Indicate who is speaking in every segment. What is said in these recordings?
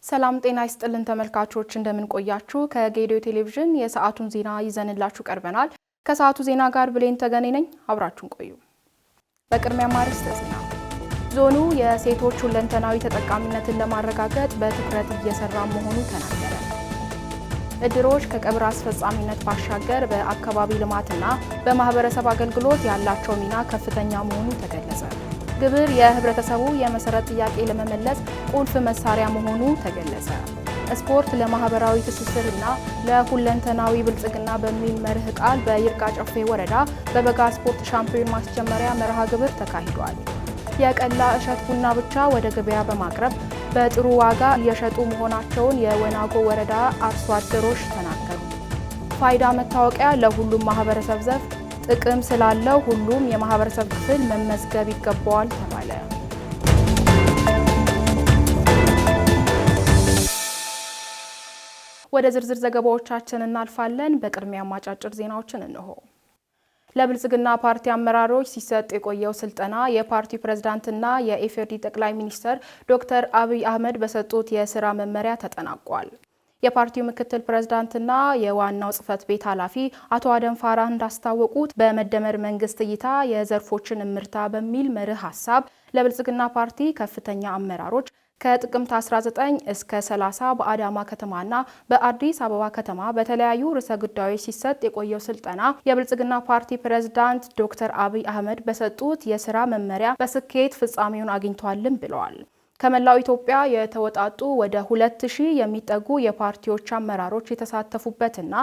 Speaker 1: ሰላም ጤና ይስጥልን ተመልካቾች እንደምን ቆያችሁ ከጌዲዮ ቴሌቪዥን የሰዓቱን ዜና ይዘንላችሁ ቀርበናል ከሰዓቱ ዜና ጋር ብሌን ተገኔ ነኝ አብራችሁን ቆዩ በቅድሚያ ማርዕስተ ዜና ዞኑ የሴቶች ሁለንተናዊ ተጠቃሚነትን ለማረጋገጥ በትኩረት እየሰራ መሆኑ ተናገረ እድሮች ከቀብር አስፈጻሚነት ባሻገር በአካባቢ ልማትና በማህበረሰብ አገልግሎት ያላቸው ሚና ከፍተኛ መሆኑ ተገለጸ ግብር የህብረተሰቡ የመሰረት ጥያቄ ለመመለስ ቁልፍ መሳሪያ መሆኑ ተገለጸ ስፖርት ለማህበራዊ ትስስርና ለሁለንተናዊ ብልጽግና በሚል መርህ ቃል በይርጋ ጨፌ ወረዳ በበጋ ስፖርት ሻምፒዮን ማስጀመሪያ መርሃ ግብር ተካሂዷል የቀላ እሸት ቡና ብቻ ወደ ገበያ በማቅረብ በጥሩ ዋጋ እየሸጡ መሆናቸውን የወናጎ ወረዳ አርሶ አደሮች ተናገሩ ፋይዳ መታወቂያ ለሁሉም ማህበረሰብ ዘርፍ ጥቅም ስላለው ሁሉም የማህበረሰብ ክፍል መመዝገብ ይገባዋል ተባለ ወደ ዝርዝር ዘገባዎቻችን እናልፋለን በቅድሚያ ማጫጭር ዜናዎችን እንሆ ለብልጽግና ፓርቲ አመራሮች ሲሰጥ የቆየው ስልጠና የፓርቲው ፕሬዝዳንትና የኢፌዴሪ ጠቅላይ ሚኒስትር ዶክተር አብይ አህመድ በሰጡት የሥራ መመሪያ ተጠናቋል የፓርቲው ምክትል ፕሬዝዳንትና የዋናው ጽህፈት ቤት ኃላፊ አቶ አደም ፋራህ እንዳስታወቁት በመደመር መንግስት እይታ የዘርፎችን እምርታ በሚል መርህ ሐሳብ ለብልጽግና ፓርቲ ከፍተኛ አመራሮች ከጥቅምት 19 እስከ 30 በአዳማ ከተማና በአዲስ አበባ ከተማ በተለያዩ ርዕሰ ጉዳዮች ሲሰጥ የቆየው ስልጠና የብልጽግና ፓርቲ ፕሬዝዳንት ዶክተር አብይ አህመድ በሰጡት የሥራ መመሪያ በስኬት ፍጻሜውን አግኝቷልም ብለዋል ከመላው ኢትዮጵያ የተወጣጡ ወደ 2000 የሚጠጉ የፓርቲዎች አመራሮች የተሳተፉበትና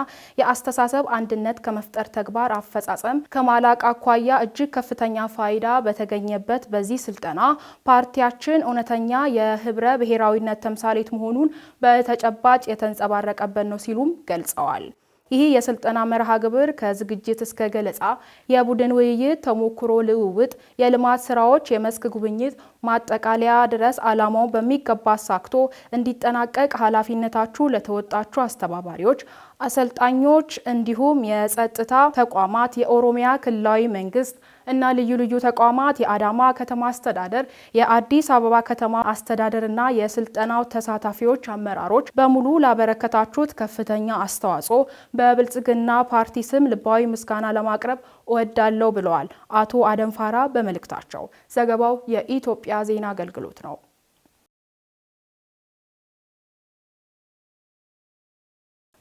Speaker 1: የአስተሳሰብ አንድነት ከመፍጠር ተግባር አፈጻጸም ከማላቅ አኳያ እጅግ ከፍተኛ ፋይዳ በተገኘበት በዚህ ስልጠና ፓርቲያችን እውነተኛ የህብረ ብሔራዊነት ተምሳሌት መሆኑን በተጨባጭ የተንጸባረቀበት ነው ሲሉም ገልጸዋል ይህ የስልጠና መርሃ ግብር ከዝግጅት እስከ ገለጻ የቡድን ውይይት ተሞክሮ ልውውጥ የልማት ስራዎች የመስክ ጉብኝት ማጠቃለያ ድረስ ዓላማው በሚገባ አሳክቶ እንዲጠናቀቅ ኃላፊነታችሁ ለተወጣችሁ አስተባባሪዎች አሰልጣኞች እንዲሁም የጸጥታ ተቋማት የኦሮሚያ ክልላዊ መንግስት እና ልዩ ልዩ ተቋማት የአዳማ ከተማ አስተዳደር የአዲስ አበባ ከተማ አስተዳደርና የስልጠናው ተሳታፊዎች አመራሮች በሙሉ ላበረከታችሁት ከፍተኛ አስተዋጽኦ በብልጽግና ፓርቲ ስም ልባዊ ምስጋና ለማቅረብ እወዳለሁ ብለዋል አቶ አደም ፋራ በመልእክታቸው ዘገባው የኢትዮጵያ ዜና አገልግሎት ነው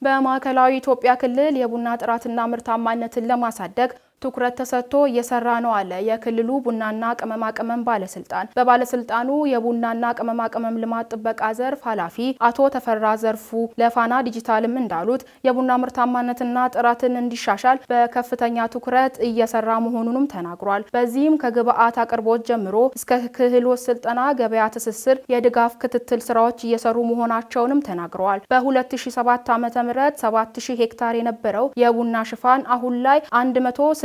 Speaker 1: በማዕከላዊ ኢትዮጵያ ክልል የቡና ጥራትና ምርታማነትን ለማሳደግ ትኩረት ተሰጥቶ እየሰራ ነው አለ የክልሉ ቡናና ቅመማ ቅመም ባለስልጣን በባለስልጣኑ የቡናና ቅመማ ቅመም ልማት ጥበቃ ዘርፍ ኃላፊ አቶ ተፈራ ዘርፉ ለፋና ዲጂታልም እንዳሉት የቡና ምርታማነትና ጥራትን እንዲሻሻል በከፍተኛ ትኩረት እየሰራ መሆኑንም ተናግሯል በዚህም ከግብአት አቅርቦት ጀምሮ እስከ ክህሎት ስልጠና ገበያ ትስስር የድጋፍ ክትትል ስራዎች እየሰሩ መሆናቸውንም ተናግረዋል በ2007 ዓ.ም 7000 ሄክታር የነበረው የቡና ሽፋን አሁን ላይ 165,000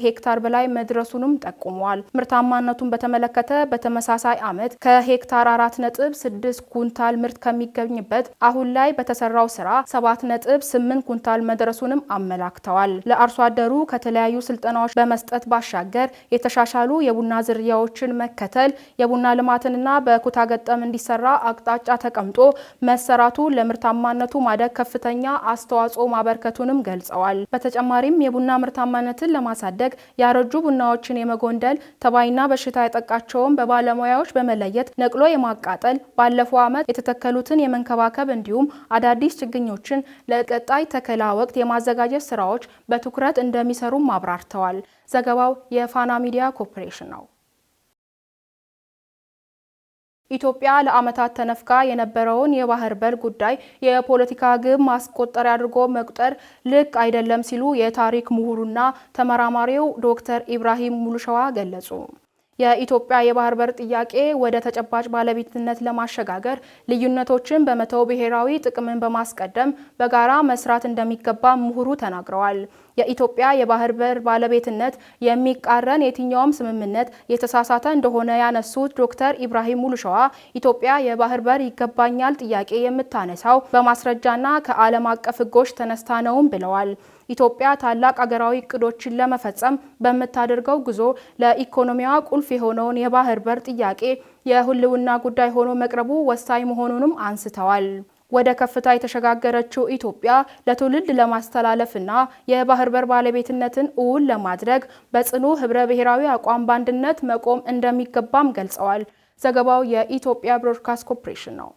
Speaker 1: ሄክታር በላይ መድረሱንም ጠቁመዋል ምርታማነቱን በተመለከተ በተመሳሳይ ዓመት ከሄክታር 4.6 ኩንታል ምርት ከሚገኝበት አሁን ላይ በተሰራው ስራ 7.8 ኩንታል መድረሱንም አመላክተዋል ለአርሶ አደሩ ከተለያዩ ስልጠናዎች በመስጠት ባሻገር የተሻሻሉ የቡና ዝርያዎችን መከተል የቡና ልማትንና በኩታ ገጠም እንዲሰራ አቅጣጫ ተቀምጦ መሰራቱ ለምርታማነቱ ማደግ ከፍተኛ አስተዋጽኦ ማበርከቱንም ገልጸዋል በተጨማሪም የቡና ምርታማነትን ለማሳደግ ያረጁ ቡናዎችን የመጎንደል ተባይና በሽታ ያጠቃቸውን በባለሙያዎች በመለየት ነቅሎ የማቃጠል ባለፈው ዓመት የተተከሉትን የመንከባከብ እንዲሁም አዳዲስ ችግኞችን ለቀጣይ ተከላ ወቅት የማዘጋጀት ስራዎች በትኩረት እንደሚሰሩ ማብራርተዋል ዘገባው የፋና ሚዲያ ኮርፖሬሽን ነው ኢትዮጵያ ለዓመታት ተነፍጋ የነበረውን የባህር በር ጉዳይ የፖለቲካ ግብ ማስቆጠሪያ አድርጎ መቁጠር ልክ አይደለም ሲሉ የታሪክ ምሁሩና ተመራማሪው ዶክተር ኢብራሂም ሙሉሸዋ ገለጹ የኢትዮጵያ የባህር በር ጥያቄ ወደ ተጨባጭ ባለቤትነት ለማሸጋገር ልዩነቶችን በመተው ብሔራዊ ጥቅምን በማስቀደም በጋራ መስራት እንደሚገባ ምሁሩ ተናግረዋል የኢትዮጵያ የባህር በር ባለቤትነት የሚቃረን የትኛውም ስምምነት የተሳሳተ እንደሆነ ያነሱት ዶክተር ኢብራሂም ሙሉሸዋ ኢትዮጵያ የባህር በር ይገባኛል ጥያቄ የምታነሳው በማስረጃና ከዓለም አቀፍ ሕጎች ተነስታ ነውም ብለዋል። ኢትዮጵያ ታላቅ አገራዊ እቅዶችን ለመፈጸም በምታደርገው ጉዞ ለኢኮኖሚዋ ቁልፍ የሆነውን የባህር በር ጥያቄ የህልውና ጉዳይ ሆኖ መቅረቡ ወሳኝ መሆኑንም አንስተዋል። ወደ ከፍታ የተሸጋገረችው ኢትዮጵያ ለትውልድ ለማስተላለፍና የባህር በር ባለቤትነትን እውን ለማድረግ በጽኑ ህብረ ብሔራዊ አቋም በአንድነት መቆም እንደሚገባም ገልጸዋል። ዘገባው የኢትዮጵያ ብሮድካስት ኮርፖሬሽን ነው።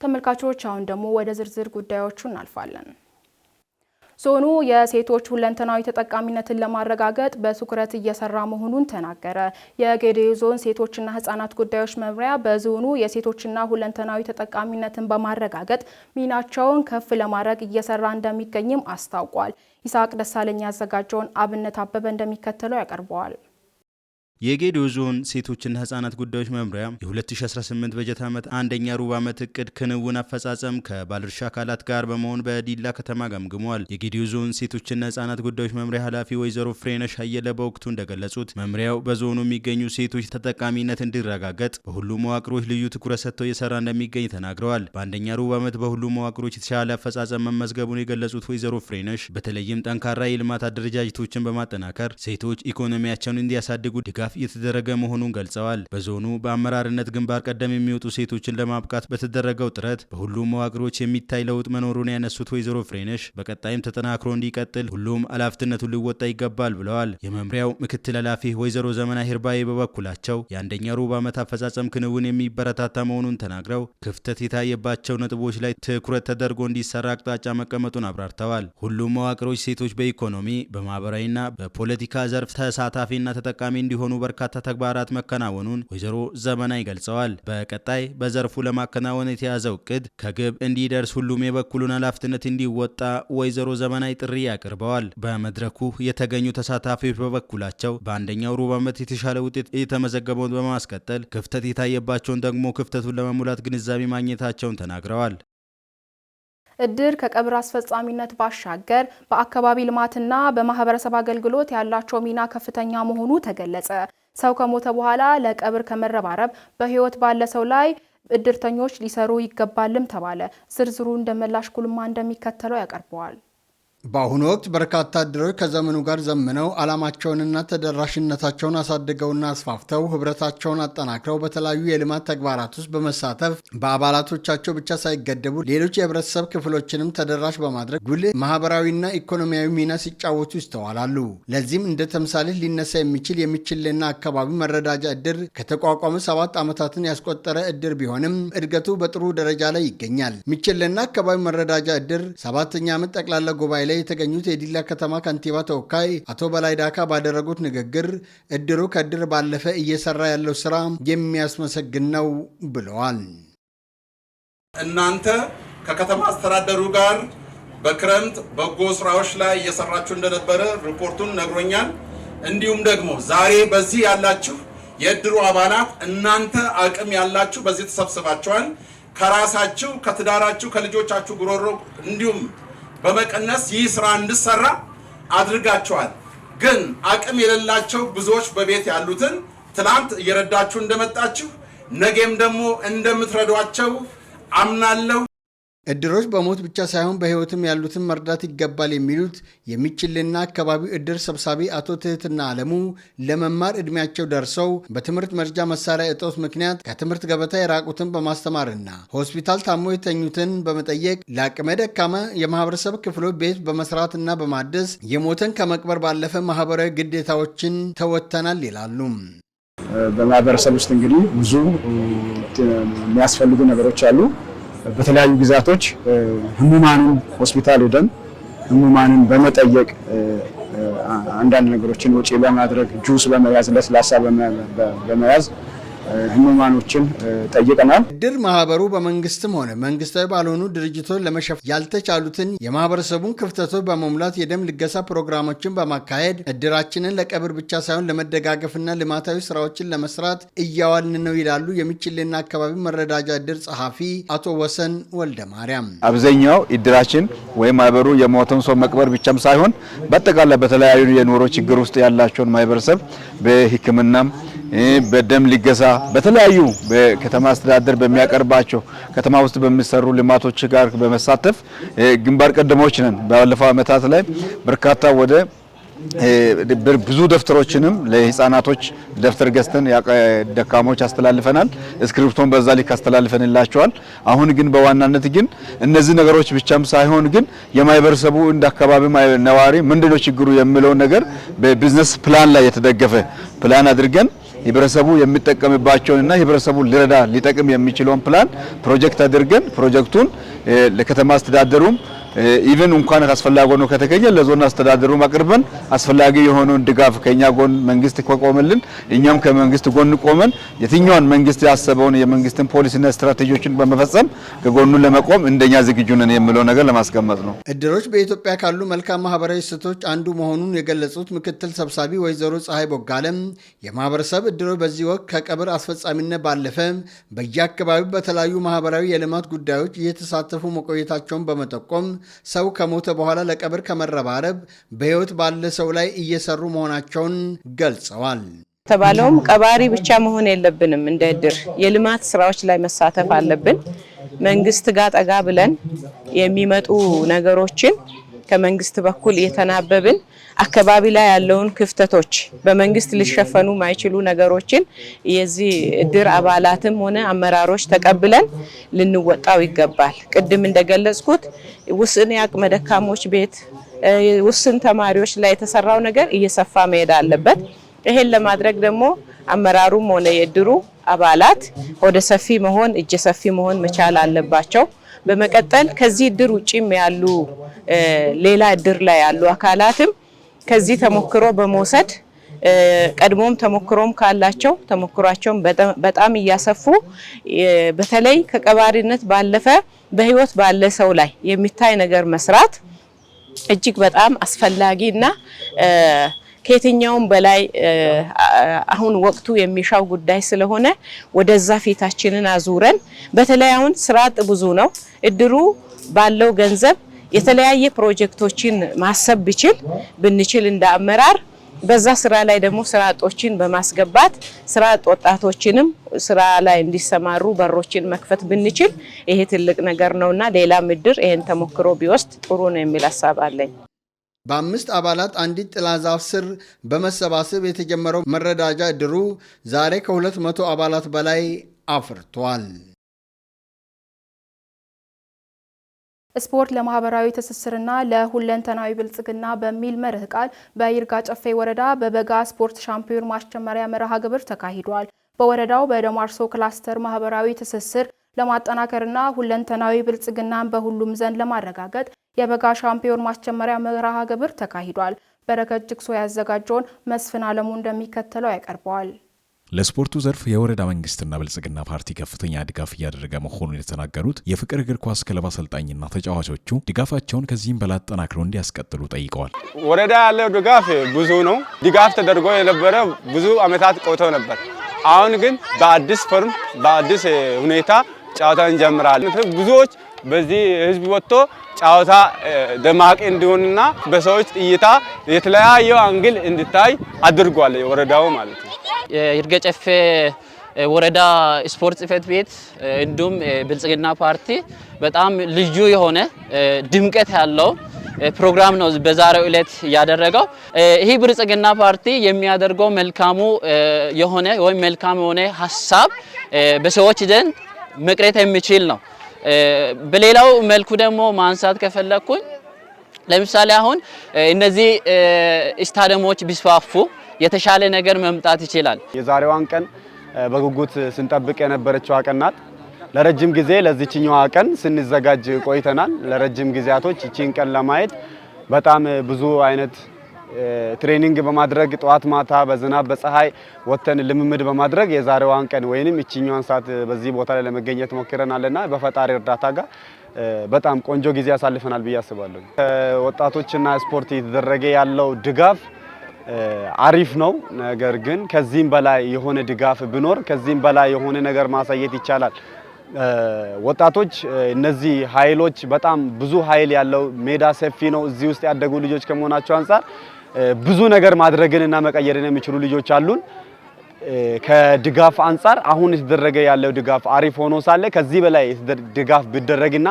Speaker 1: ተመልካቾች አሁን ደግሞ ወደ ዝርዝር ጉዳዮቹ እናልፋለን። ዞኑ የሴቶች ሁለንተናዊ ተጠቃሚነትን ለማረጋገጥ በትኩረት እየሰራ መሆኑን ተናገረ። የጌዴኦ ዞን ሴቶችና ህጻናት ጉዳዮች መምሪያ በዞኑ የሴቶችና ሁለንተናዊ ተጠቃሚነትን በማረጋገጥ ሚናቸውን ከፍ ለማድረግ እየሰራ እንደሚገኝም አስታውቋል። ይስሐቅ ደሳለኝ ያዘጋጀውን አብነት አበበ እንደሚከተለው ያቀርበዋል።
Speaker 2: የጌዴኦ ዞን ሴቶችና ህጻናት ጉዳዮች መምሪያ የ2018 በጀት ዓመት አንደኛ ሩብ ዓመት እቅድ ክንውን አፈጻጸም ከባለድርሻ አካላት ጋር በመሆን በዲላ ከተማ ገምግሟል። የጌዴኦ ዞን ሴቶችና ህጻናት ጉዳዮች መምሪያ ኃላፊ ወይዘሮ ፍሬነሽ አየለ በወቅቱ እንደገለጹት መምሪያው በዞኑ የሚገኙ ሴቶች ተጠቃሚነት እንዲረጋገጥ በሁሉም መዋቅሮች ልዩ ትኩረት ሰጥተው እየሰራ እንደሚገኝ ተናግረዋል። በአንደኛ ሩብ ዓመት በሁሉም መዋቅሮች የተሻለ አፈጻጸም መመዝገቡን የገለጹት ወይዘሮ ፍሬነሽ በተለይም ጠንካራ የልማት አደረጃጀቶችን በማጠናከር ሴቶች ኢኮኖሚያቸውን እንዲያሳድጉ ድጋፍ እየተደረገ መሆኑን ገልጸዋል። በዞኑ በአመራርነት ግንባር ቀደም የሚወጡ ሴቶችን ለማብቃት በተደረገው ጥረት በሁሉም መዋቅሮች የሚታይ ለውጥ መኖሩን ያነሱት ወይዘሮ ፍሬነሽ በቀጣይም ተጠናክሮ እንዲቀጥል ሁሉም ኃላፊነቱን ሊወጣ ይገባል ብለዋል። የመምሪያው ምክትል ኃላፊ ወይዘሮ ዘመና ሂርባዬ በበኩላቸው የአንደኛ ሩብ ዓመት አፈጻጸም ክንውን የሚበረታታ መሆኑን ተናግረው ክፍተት የታየባቸው ነጥቦች ላይ ትኩረት ተደርጎ እንዲሰራ አቅጣጫ መቀመጡን አብራርተዋል። ሁሉም መዋቅሮች ሴቶች በኢኮኖሚ በማህበራዊና በፖለቲካ ዘርፍ ተሳታፊና ተጠቃሚ እንዲሆኑ በርካታ ተግባራት መከናወኑን ወይዘሮ ዘመናይ ገልጸዋል። በቀጣይ በዘርፉ ለማከናወን የተያዘው እቅድ ከግብ እንዲደርስ ሁሉም የበኩሉን ኃላፊነት እንዲወጣ ወይዘሮ ዘመናይ ጥሪ አቅርበዋል። በመድረኩ የተገኙ ተሳታፊዎች በበኩላቸው በአንደኛው ሩብ ዓመት የተሻለ ውጤት የተመዘገበውን በማስቀጠል ክፍተት የታየባቸውን ደግሞ ክፍተቱን ለመሙላት ግንዛቤ ማግኘታቸውን ተናግረዋል።
Speaker 1: እድር ከቀብር አስፈጻሚነት ባሻገር በአካባቢ ልማትና በማህበረሰብ አገልግሎት ያላቸው ሚና ከፍተኛ መሆኑ ተገለጸ። ሰው ከሞተ በኋላ ለቀብር ከመረባረብ በህይወት ባለ ሰው ላይ እድርተኞች ሊሰሩ ይገባልም ተባለ። ዝርዝሩ እንደመላሽ ኩልማ እንደሚከተለው ያቀርበዋል።
Speaker 3: በአሁኑ ወቅት በርካታ እድሮች ከዘመኑ ጋር ዘምነው ዓላማቸውንና ተደራሽነታቸውን አሳድገውና አስፋፍተው ህብረታቸውን አጠናክረው በተለያዩ የልማት ተግባራት ውስጥ በመሳተፍ በአባላቶቻቸው ብቻ ሳይገደቡ ሌሎች የህብረተሰብ ክፍሎችንም ተደራሽ በማድረግ ጉልህ ማህበራዊና ኢኮኖሚያዊ ሚና ሲጫወቱ ይስተዋላሉ። ለዚህም እንደ ተምሳሌት ሊነሳ የሚችል የሚችልና አካባቢ መረዳጃ እድር ከተቋቋመ 7 ዓመታትን ያስቆጠረ እድር ቢሆንም እድገቱ በጥሩ ደረጃ ላይ ይገኛል። ሚችልና አካባቢ መረዳጃ እድር 7ኛ ዓመት ጠቅላላ ጉባኤ ላይ የተገኙት የዲላ ከተማ ከንቲባ ተወካይ አቶ በላይ ዳካ ባደረጉት ንግግር እድሩ ከእድር ባለፈ እየሰራ ያለው ስራ የሚያስመሰግን ነው ብለዋል።
Speaker 4: እናንተ ከከተማ አስተዳደሩ ጋር በክረምት በጎ ስራዎች ላይ እየሰራችሁ እንደነበረ ሪፖርቱን ነግሮኛል። እንዲሁም ደግሞ ዛሬ በዚህ ያላችሁ የእድሩ አባላት እናንተ አቅም ያላችሁ በዚህ ተሰብስባችኋል። ከራሳችሁ ከትዳራችሁ ከልጆቻችሁ ጉሮሮ እንዲሁም በመቀነስ ይህ ስራ እንዲሰራ አድርጋቸዋል። ግን አቅም የሌላቸው ብዙዎች በቤት ያሉትን ትላንት እየረዳችሁ እንደመጣችሁ ነገም ደግሞ እንደምትረዷቸው አምናለሁ።
Speaker 3: እድሮች በሞት ብቻ ሳይሆን በህይወትም ያሉትን መርዳት ይገባል የሚሉት የሚችልና አካባቢው እድር ሰብሳቢ አቶ ትህትና አለሙ ለመማር እድሜያቸው ደርሰው በትምህርት መርጃ መሳሪያ እጦት ምክንያት ከትምህርት ገበታ የራቁትን በማስተማርና ሆስፒታል ታሞ የተኙትን በመጠየቅ ለአቅመ ደካማ የማህበረሰብ ክፍሎች ቤት በመስራትና በማደስ የሞተን ከመቅበር ባለፈ ማህበራዊ ግዴታዎችን ተወጥተናል ይላሉ።
Speaker 5: በማህበረሰብ ውስጥ እንግዲህ ብዙ የሚያስፈልጉ ነገሮች አሉ። በተለያዩ ግዛቶች ህሙማንን ሆስፒታል ሄደን ህሙማንን በመጠየቅ አንዳንድ ነገሮችን ወጪ በማድረግ ጁስ በመያዝ ለስላሳ በመያዝ ህሙማኖችን ጠይቀናል።
Speaker 3: እድር ማህበሩ በመንግስትም ሆነ መንግስታዊ ባልሆኑ ድርጅቶች ለመሸፈን ያልተቻሉትን የማህበረሰቡን ክፍተቶች በመሙላት የደም ልገሳ ፕሮግራሞችን በማካሄድ እድራችንን ለቀብር ብቻ ሳይሆን ለመደጋገፍና ልማታዊ ስራዎችን ለመስራት እያዋልን ነው ይላሉ የሚችልና አካባቢ መረዳጃ እድር ጸሐፊ አቶ ወሰን ወልደ ማርያም።
Speaker 6: አብዛኛው እድራችን ወይም ማህበሩ የሞተን ሰው መቅበር ብቻም ሳይሆን በአጠቃላይ በተለያዩ የኑሮ ችግር ውስጥ ያላቸውን ማህበረሰብ በሕክምናም በደም ልገሳ በተለያዩ በከተማ አስተዳደር በሚያቀርባቸው ከተማ ውስጥ በሚሰሩ ልማቶች ጋር በመሳተፍ ግንባር ቀደሞች ነን። ባለፈው ዓመታት ላይ በርካታ ወደ ብዙ ደፍተሮችንም ለህፃናቶች ደፍተር ገዝተን ደካሞች አስተላልፈናል። እስክሪፕቶን በዛ ልክ አስተላልፈንላቸዋል። አሁን ግን በዋናነት ግን እነዚህ ነገሮች ብቻም ሳይሆን ግን የማህበረሰቡ እንደ አካባቢ ነዋሪ ምንድነው ችግሩ የሚለው ነገር በቢዝነስ ፕላን ላይ የተደገፈ ፕላን አድርገን ህብረተሰቡ የሚጠቀምባቸውንና ህብረተሰቡ ሊጠቅም የሚችለውን ፕላን ፕሮጀክት አድርገን ፕሮጀክቱን ለከተማ አስተዳደሩም ኢቨን እንኳን አስፈላጊ ሆኖ ከተገኘ ለዞን አስተዳደሩ አቅርበን አስፈላጊ የሆነውን ድጋፍ ከኛ ጎን መንግስት ቆመልን እኛም ከመንግስት ጎን ቆመን የትኛውን መንግስት ያሰበውን የመንግስትን ፖሊሲና ስትራቴጂዎችን በመፈጸም ከጎኑ ለመቆም እንደኛ ዝግጁ ነን የሚለው ነገር ለማስቀመጥ ነው።
Speaker 3: እድሮች በኢትዮጵያ ካሉ መልካም ማህበራዊ እሴቶች አንዱ መሆኑን የገለጹት ምክትል ሰብሳቢ ወይዘሮ ፀሐይ ቦጋለም የማህበረሰብ እድሮች በዚህ ወቅት ከቀብር አስፈጻሚነት ባለፈ በየአካባቢው በተለያዩ ማህበራዊ የልማት ጉዳዮች እየተሳተፉ መቆየታቸውን በመጠቆም ሰው ከሞተ በኋላ ለቀብር ከመረባረብ በህይወት ባለ ሰው ላይ እየሰሩ መሆናቸውን ገልጸዋል።
Speaker 7: ተባለውም ቀባሪ ብቻ መሆን የለብንም። እንደ እድር የልማት ስራዎች ላይ መሳተፍ አለብን። መንግስት ጋር ጠጋ ብለን የሚመጡ ነገሮችን ከመንግስት በኩል እየተናበብን አካባቢ ላይ ያለውን ክፍተቶች በመንግስት ሊሸፈኑ ማይችሉ ነገሮችን የዚህ እድር አባላትም ሆነ አመራሮች ተቀብለን ልንወጣው ይገባል። ቅድም እንደገለጽኩት ውስን የአቅመ ደካሞች ቤት፣ ውስን ተማሪዎች ላይ የተሰራው ነገር እየሰፋ መሄድ አለበት። ይሄን ለማድረግ ደግሞ አመራሩም ሆነ የእድሩ አባላት ወደ ሰፊ መሆን እጀ ሰፊ መሆን መቻል አለባቸው። በመቀጠል ከዚህ እድር ውጪም ያሉ ሌላ እድር ላይ ያሉ አካላትም ከዚህ ተሞክሮ በመውሰድ ቀድሞም ተሞክሮም ካላቸው ተሞክሯቸውን በጣም እያሰፉ በተለይ ከቀባሪነት ባለፈ በህይወት ባለ ሰው ላይ የሚታይ ነገር መስራት እጅግ በጣም አስፈላጊና ከየትኛውም በላይ አሁን ወቅቱ የሚሻው ጉዳይ ስለሆነ ወደዛ ፊታችንን አዙረን በተለይ አሁን ስራ ብዙ ነው። እድሩ ባለው ገንዘብ የተለያየ ፕሮጀክቶችን ማሰብ ብንችል እንደ አመራር በዛ ስራ ላይ ደግሞ ስራ አጦችን በማስገባት ስራ አጥ ወጣቶችንም ስራ ላይ እንዲሰማሩ በሮችን መክፈት ብንችል ይሄ ትልቅ ነገር ነውና ሌላ እድር ይሄን ተሞክሮ ቢወስድ ጥሩ ነው የሚል ሐሳብ አለኝ።
Speaker 3: በ5 አባላት አንዲት ጥላ ዛፍ ስር በመሰባሰብ የተጀመረው መረዳጃ እድሩ ዛሬ ከ200 አባላት በላይ አፍርቷል።
Speaker 1: ስፖርት ለማህበራዊ ትስስርና ለሁለንተናዊ ብልጽግና በሚል መርህ ቃል በይርጋ ጨፌ ወረዳ በበጋ ስፖርት ሻምፒዮን ማስጀመሪያ መርሃ ግብር ተካሂዷል። በወረዳው በደማርሶ ክላስተር ማህበራዊ ትስስር ለማጠናከርና ሁለንተናዊ ብልጽግናን በሁሉም ዘንድ ለማረጋገጥ የበጋ ሻምፒዮን ማስጀመሪያ መርሃ ግብር ተካሂዷል። በረከት ጅግሶ ያዘጋጀውን መስፍን አለሙ እንደሚከተለው ያቀርበዋል።
Speaker 8: ለስፖርቱ ዘርፍ የወረዳ መንግስትና ብልጽግና ፓርቲ ከፍተኛ ድጋፍ እያደረገ መሆኑን የተናገሩት የፍቅር እግር ኳስ ክለብ አሰልጣኝና ተጫዋቾቹ ድጋፋቸውን ከዚህም በላይ አጠናክረው እንዲያስቀጥሉ ጠይቀዋል።
Speaker 9: ወረዳ ያለው ድጋፍ ብዙ ነው። ድጋፍ ተደርጎ የነበረ ብዙ አመታት ቆይቶ ነበር። አሁን ግን በአዲስ ፎርም በአዲስ ሁኔታ ጨዋታ እንጀምራለን። ብዙዎች በዚህ ህዝብ ወጥቶ ጨዋታ ደማቅ እንዲሆንና በሰዎች እይታ የተለያየ አንግል እንዲታይ አድርጓል ወረዳው ማለት ነው።
Speaker 10: የይርጋ ጨፌ ወረዳ ስፖርት ጽሕፈት ቤት እንዲሁም ብልጽግና ፓርቲ በጣም ልዩ የሆነ ድምቀት ያለው ፕሮግራም ነው በዛሬው ዕለት ያደረገው። ይሄ ብልጽግና ፓርቲ የሚያደርገው መልካም የሆነ ሐሳብ በሰዎች ዘንድ መቅረት የሚችል ነው። በሌላው መልኩ ደግሞ ማንሳት ከፈለኩኝ ለምሳሌ አሁን እነዚህ ስታዲየሞች ቢስፋፉ የተሻለ ነገር መምጣት ይችላል።
Speaker 9: የዛሬዋን ቀን በጉጉት ስንጠብቅ የነበረችው ቀን ናት። ለረጅም ጊዜ ለዚህኛው ቀን ስንዘጋጅ ቆይተናል። ለረጅም ጊዜያቶች እቺን ቀን ለማየት በጣም ብዙ አይነት ትሬኒንግ በማድረግ ጧት ማታ በዝናብ በፀሐይ ወተን ልምምድ በማድረግ የዛሬዋን ቀን ወይንም እቺኛዋን ሰዓት በዚህ ቦታ ላይ ለመገኘት ሞክረናልና በፈጣሪ እርዳታ ጋር በጣም ቆንጆ ጊዜ ያሳልፈናል ብዬ አስባለሁ። ወጣቶችና ስፖርት እየተደረገ ያለው ድጋፍ አሪፍ ነው። ነገር ግን ከዚህም በላይ የሆነ ድጋፍ ቢኖር ከዚህም በላይ የሆነ ነገር ማሳየት ይቻላል። ወጣቶች እነዚህ ኃይሎች በጣም ብዙ ኃይል ያለው ሜዳ ሰፊ ነው። እዚህ ውስጥ ያደጉ ልጆች ከመሆናቸው አንፃር ብዙ ነገር ማድረግንና መቀየርን የሚችሉ ልጆች አሉን። ከድጋፍ አንፃር አሁን የተደረገ ያለው ድጋፍ አሪፍ ሆኖ ሳለ ከዚህ በላይ ድጋፍ ቢደረግና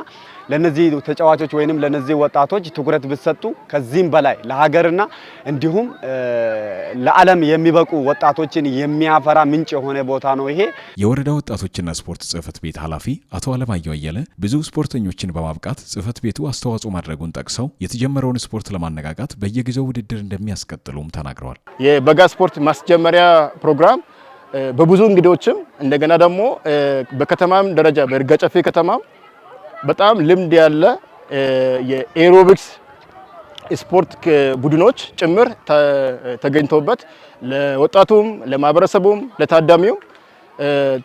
Speaker 9: ለነዚህ ተጫዋቾች ወይንም ለነዚህ ወጣቶች ትኩረት ቢሰጡ ከዚህም በላይ ለሀገርና እንዲሁም ለዓለም የሚበቁ ወጣቶችን የሚያፈራ ምንጭ የሆነ ቦታ ነው ይሄ።
Speaker 8: የወረዳ ወጣቶችና ስፖርት ጽህፈት ቤት ኃላፊ አቶ አለማየሁ አየለ ብዙ ስፖርተኞችን በማብቃት ጽህፈት ቤቱ አስተዋጽኦ ማድረጉን ጠቅሰው የተጀመረውን ስፖርት ለማነቃቃት በየጊዜው ውድድር እንደሚያስቀጥሉም ተናግረዋል።
Speaker 11: የበጋ ስፖርት ማስጀመሪያ ፕሮግራም በብዙ እንግዶችም እንደገና ደግሞ በከተማም ደረጃ በይርጋ ጨፌ ከተማም በጣም ልምድ ያለ የኤሮቢክስ ስፖርት ቡድኖች ጭምር ተገኝተውበት ለወጣቱም ለማህበረሰቡም ለታዳሚው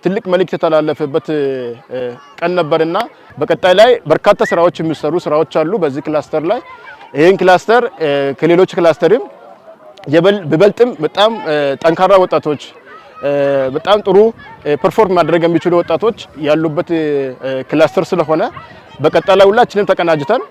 Speaker 11: ትልቅ መልእክት የተላለፈበት ቀን ነበርና በቀጣይ ላይ በርካታ ስራዎች የሚሰሩ ስራዎች አሉ። በዚህ ክላስተር ላይ ይሄን ክላስተር ከሌሎች ክላስተርም በበልጥም በጣም ጠንካራ ወጣቶች በጣም ጥሩ ፐርፎርም ማድረግ የሚችሉ ወጣቶች ያሉበት ክላስተር ስለሆነ በቀጣይ ላይ ሁላችንም ተቀናጅተን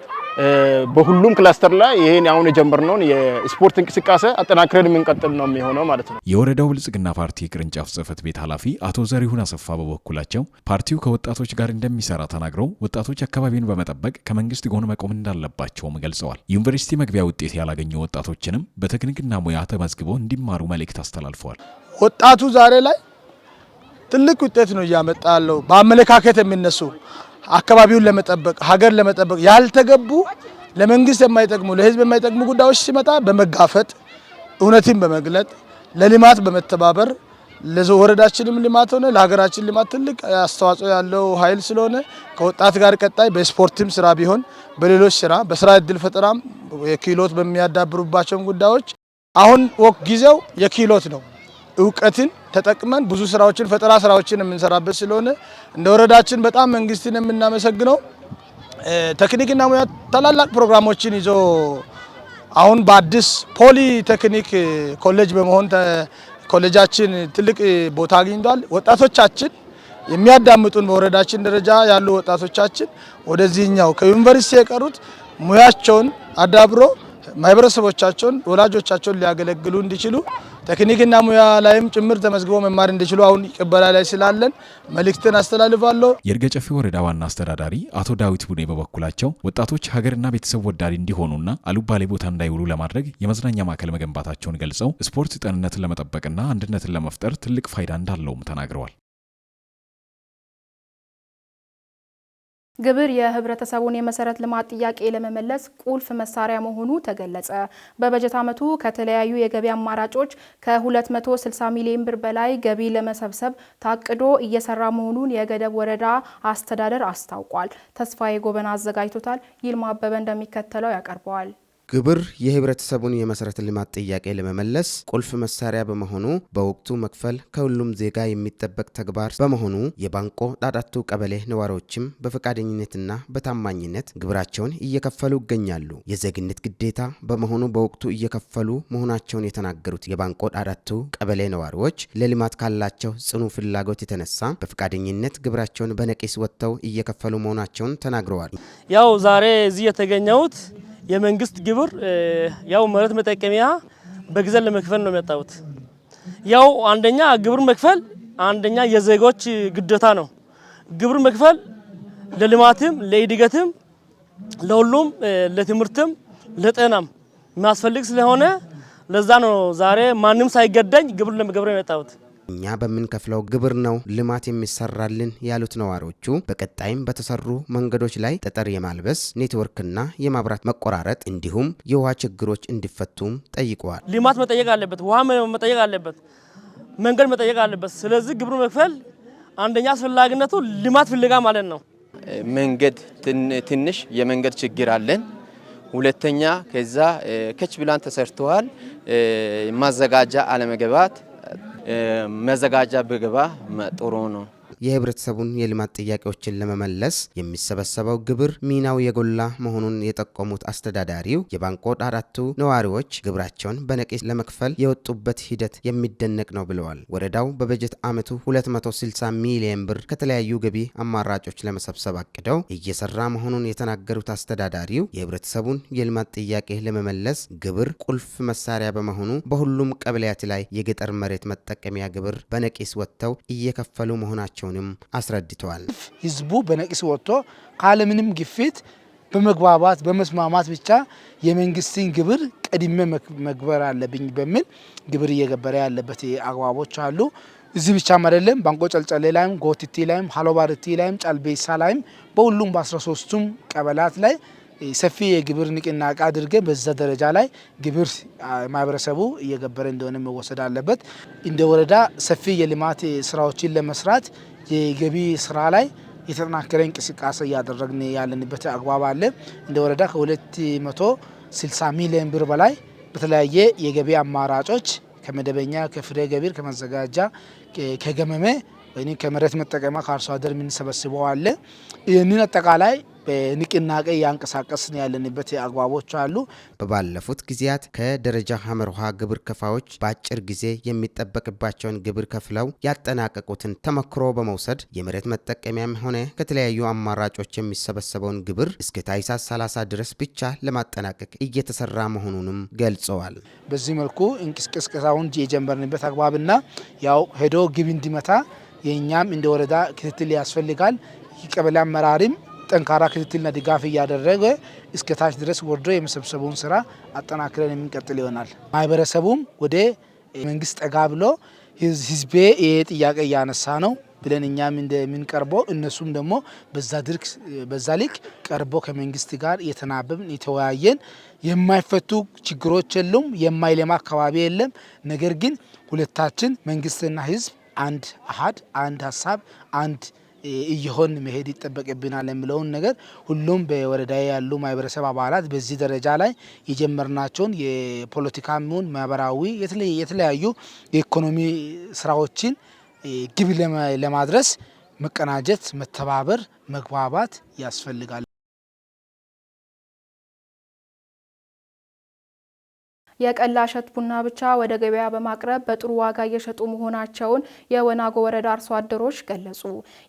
Speaker 11: በሁሉም ክላስተር ላይ ይሄን አሁን የጀመርነውን የስፖርት እንቅስቃሴ አጠናክረን የምንቀጥል ነው የሚሆነው ማለት ነው።
Speaker 8: የወረዳው ብልጽግና ፓርቲ ቅርንጫፍ ጽህፈት ቤት ኃላፊ አቶ ዘሪሁን አሰፋ በበኩላቸው ፓርቲው ከወጣቶች ጋር እንደሚሰራ ተናግረው ወጣቶች አካባቢውን በመጠበቅ ከመንግስት ጎን መቆም እንዳለባቸውም ገልጸዋል። ዩኒቨርሲቲ መግቢያ ውጤት ያላገኙ ወጣቶችንም በቴክኒክና ሙያ ተመዝግበው እንዲማሩ መልእክት አስተላልፈዋል።
Speaker 12: ወጣቱ ዛሬ ላይ ትልቅ ውጤት ነው እያመጣ ያለው። በአመለካከት የሚነሱ አካባቢውን ለመጠበቅ ሀገር ለመጠበቅ ያልተገቡ ለመንግስት የማይጠቅሙ ለህዝብ የማይጠቅሙ ጉዳዮች ሲመጣ በመጋፈጥ እውነትን በመግለጥ ለልማት በመተባበር ለወረዳችንም ልማት ሆነ ለሀገራችን ልማት ትልቅ አስተዋጽኦ ያለው ኃይል ስለሆነ ከወጣት ጋር ቀጣይ በስፖርትም ስራ ቢሆን በሌሎች ስራ በስራ እድል ፈጠራም የክህሎት በሚያዳብሩባቸው ጉዳዮች አሁን ጊዜው የክህሎት ነው። እውቀትን ተጠቅመን ብዙ ስራዎችን ፈጠራ ስራዎችን የምንሰራበት ስለሆነ እንደ ወረዳችን በጣም መንግስትን የምናመሰግነው ቴክኒክና ሙያ ታላላቅ ፕሮግራሞችን ይዞ አሁን በአዲስ ፖሊ ቴክኒክ ኮሌጅ በመሆን ኮሌጃችን ትልቅ ቦታ አግኝቷል። ወጣቶቻችን የሚያዳምጡን በወረዳችን ደረጃ ያሉ ወጣቶቻችን ወደዚህኛው ከዩኒቨርሲቲ የቀሩት ሙያቸውን አዳብሮ ማህበረሰቦቻቸውን ወላጆቻቸውን ሊያገለግሉ እንዲችሉ ቴክኒክና ሙያ ላይም ጭምር ተመዝግቦ መማር እንዲችሉ አሁን ቅበላ ላይ ስላለን መልእክትን አስተላልፋለሁ።
Speaker 8: የይርጋ ጨፌ ወረዳ ዋና አስተዳዳሪ አቶ ዳዊት ቡኔ በበኩላቸው ወጣቶች ሀገርና ቤተሰብ ወዳድ እንዲሆኑና አሉባሌ ቦታ እንዳይውሉ ለማድረግ የመዝናኛ ማዕከል መገንባታቸውን ገልጸው ስፖርት ጤንነትን ለመጠበቅና አንድነትን ለመፍጠር ትልቅ ፋይዳ እንዳለውም ተናግረዋል።
Speaker 1: ግብር የህብረተሰቡን የመሰረት ልማት ጥያቄ ለመመለስ ቁልፍ መሳሪያ መሆኑ ተገለጸ። በበጀት ዓመቱ ከተለያዩ የገቢ አማራጮች ከ260 ሚሊዮን ብር በላይ ገቢ ለመሰብሰብ ታቅዶ እየሰራ መሆኑን የገደብ ወረዳ አስተዳደር አስታውቋል። ተስፋዬ ጎበና አዘጋጅቶታል። ይልማ አበበ እንደሚከተለው ያቀርበዋል።
Speaker 13: ግብር የህብረተሰቡን የመሰረተ ልማት ጥያቄ ለመመለስ ቁልፍ መሳሪያ በመሆኑ በወቅቱ መክፈል ከሁሉም ዜጋ የሚጠበቅ ተግባር በመሆኑ የባንቆ ዳዳቱ ቀበሌ ነዋሪዎችም በፈቃደኝነትና በታማኝነት ግብራቸውን እየከፈሉ ይገኛሉ። የዜግነት ግዴታ በመሆኑ በወቅቱ እየከፈሉ መሆናቸውን የተናገሩት የባንቆ ዳዳቱ ቀበሌ ነዋሪዎች ለልማት ካላቸው ጽኑ ፍላጎት የተነሳ በፈቃደኝነት ግብራቸውን በነቂስ ወጥተው እየከፈሉ መሆናቸውን ተናግረዋል።
Speaker 14: ያው ዛሬ እዚህ የተገኘሁት የመንግስት ግብር ያው መሬት መጠቀሚያ በጊዜ ለመክፈል ነው የመጣሁት። ያው አንደኛ ግብር መክፈል አንደኛ የዜጎች ግዴታ ነው። ግብር መክፈል ለልማትም ለእድገትም ለሁሉም ለትምህርትም ለጤናም የሚያስፈልግ ስለሆነ ለዛ ነው ዛሬ ማንም ሳይገደኝ ግብር ለመገብር የመጣሁት።
Speaker 13: እኛ በምንከፍለው ግብር ነው ልማት የሚሰራልን ያሉት ነዋሪዎቹ በቀጣይም በተሰሩ መንገዶች ላይ ጠጠር የማልበስ ኔትወርክና የማብራት መቆራረጥ እንዲሁም የውሃ ችግሮች እንዲፈቱም ጠይቀዋል።
Speaker 14: ልማት መጠየቅ አለበት፣ ውሃ መጠየቅ አለበት፣ መንገድ መጠየቅ አለበት። ስለዚህ ግብር መክፈል አንደኛ አስፈላጊነቱ ልማት ፍለጋ ማለት ነው።
Speaker 15: መንገድ ትንሽ የመንገድ ችግር አለን። ሁለተኛ ከዛ ከች ብላን ተሰርተዋል ማዘጋጃ አለመገባት መዘጋጃ በገባ ጥሩ ነው።
Speaker 13: የህብረተሰቡን የልማት ጥያቄዎችን ለመመለስ የሚሰበሰበው ግብር ሚናው የጎላ መሆኑን የጠቆሙት አስተዳዳሪው የባንቆ ዳዳቱ ነዋሪዎች ግብራቸውን በነቂስ ለመክፈል የወጡበት ሂደት የሚደነቅ ነው ብለዋል። ወረዳው በበጀት ዓመቱ 260 ሚሊዮን ብር ከተለያዩ ገቢ አማራጮች ለመሰብሰብ አቅደው እየሰራ መሆኑን የተናገሩት አስተዳዳሪው የህብረተሰቡን የልማት ጥያቄ ለመመለስ ግብር ቁልፍ መሳሪያ በመሆኑ በሁሉም ቀበሌያት ላይ የገጠር መሬት መጠቀሚያ ግብር በነቂስ ወጥተው እየከፈሉ መሆናቸው አስረድተዋል።
Speaker 12: ህዝቡ በነቂስ ወጥቶ ካለምንም ግፊት በመግባባት በመስማማት ብቻ የመንግስትን ግብር ቀድሜ መግበር አለብኝ በሚል ግብር እየገበረ ያለበት አግባቦች አሉ። እዚህ ብቻም አይደለም ባንቆ ጨልጨሌ ላይም ጎቲቲ ላይም ሃሎባርቲ ላይም ጫልቤሳ ላይም በሁሉም በ13ቱም ቀበላት ላይ ሰፊ የግብር ንቅናቄ አድርገን በዛ ደረጃ ላይ ግብር ማህበረሰቡ እየገበረ እንደሆነ መወሰድ አለበት። እንደ ወረዳ ሰፊ የልማት ስራዎችን ለመስራት የገቢ ስራ ላይ የተጠናከረ እንቅስቃሴ እያደረግን ያለንበት አግባብ አለ። እንደ ወረዳ ከ260 ሚሊዮን ብር በላይ በተለያየ የገቢ አማራጮች ከመደበኛ ከፍሬ ገቢር ከመዘጋጃ ከገመመ ወይም ከመሬት መጠቀሚያ ከአርሶ አደር የምንሰበስበው አለ። ይህንን አጠቃላይ በንቅናቄ ያንቀሳቀስን ያለንበት አግባቦች አሉ።
Speaker 13: በባለፉት ጊዜያት ከደረጃ ሐመርሃ ግብር ከፋዎች በአጭር ጊዜ የሚጠበቅባቸውን ግብር ከፍለው ያጠናቀቁትን ተመክሮ በመውሰድ የመሬት መጠቀሚያም ሆነ ከተለያዩ አማራጮች የሚሰበሰበውን ግብር እስከ ታኅሳስ 30 ድረስ ብቻ ለማጠናቀቅ እየተሰራ መሆኑንም ገልጸዋል።
Speaker 12: በዚህ መልኩ እንቅስቃሴውን የጀመርንበት አግባብና ያው ሄዶ ግብ እንዲመታ የኛም እንደ ወረዳ ክትትል ያስፈልጋል። የቀበሌ አመራሪም ጠንካራ ክትትልና ድጋፍ እያደረገ እስከ ታች ድረስ ወርዶ የመሰብሰቡን ስራ አጠናክረን የምንቀጥል ይሆናል። ማህበረሰቡም ወደ መንግስት ጠጋ ብሎ ህዝቤ ይሄ ጥያቄ እያነሳ ነው ብለን እኛም እንደምንቀርበው እነሱም ደግሞ በዛ ልክ ቀርቦ ከመንግስት ጋር የተናበብን የተወያየን የማይፈቱ ችግሮች የሉም፣ የማይለማ አካባቢ የለም። ነገር ግን ሁለታችን መንግስትና ህዝብ አንድ አሃድ አንድ ሀሳብ አንድ እየሆን መሄድ ይጠበቅብናል የሚለውን ነገር ሁሉም በወረዳ ያሉ ማህበረሰብ አባላት በዚህ ደረጃ ላይ የጀመርናቸውን የፖለቲካም ሆነ ማህበራዊ የተለያዩ የኢኮኖሚ ስራዎችን ግብ ለማድረስ መቀናጀት፣ መተባበር፣ መግባባት ያስፈልጋል።
Speaker 1: የቀላ እሸት ቡና ብቻ ወደ ገበያ በማቅረብ በጥሩ ዋጋ እየሸጡ መሆናቸውን የወናጎ ወረዳ አርሶ አደሮች ገለጹ።